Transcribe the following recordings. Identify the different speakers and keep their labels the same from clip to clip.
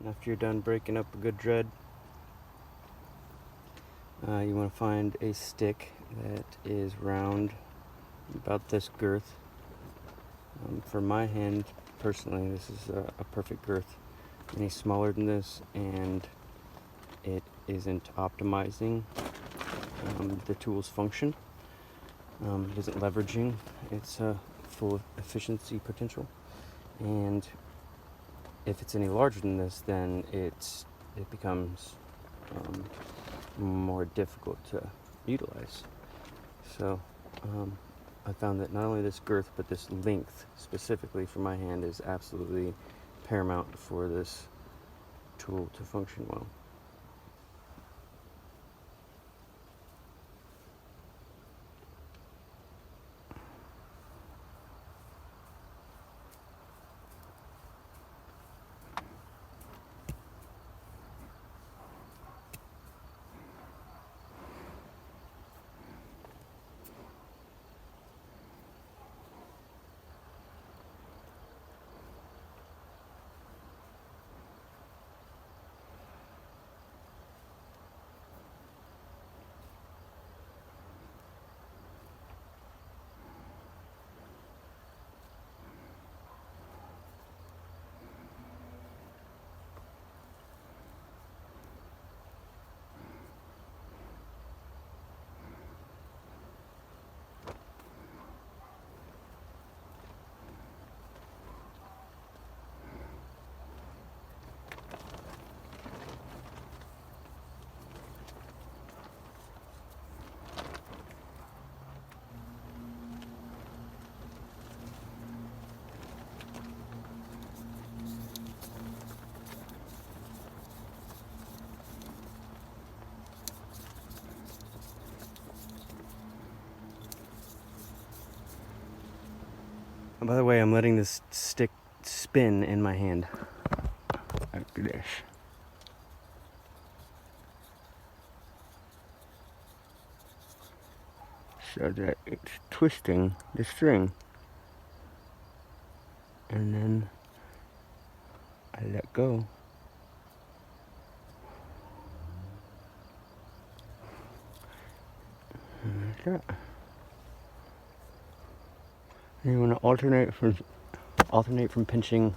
Speaker 1: After you're done breaking up a good dread, you want to find a stick that is round, about this girth. For my hand, personally, this is a perfect girth. Any smaller than this, and it isn't optimizing the tool's function. It isn't leveraging its full efficiency potential. And if it's any larger than this, then it becomes more difficult to utilize. So I found that not only this girth, but this length specifically for my hand is absolutely paramount for this tool to function well. And by the way, I'm letting this stick spin in my hand like this. So that it's twisting the string. And then I let go. And like that. And you want to alternate from pinching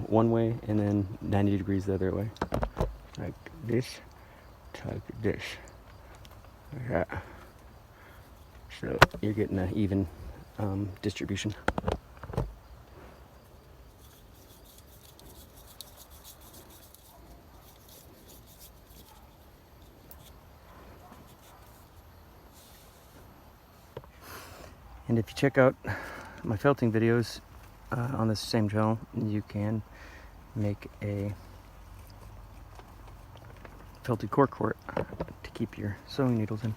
Speaker 1: one way and then 90 degrees the other way, like this, like this, like that. So you're getting an even distribution. And if you check out my felting videos on this same channel, you can make a felted cork to keep your sewing needles in.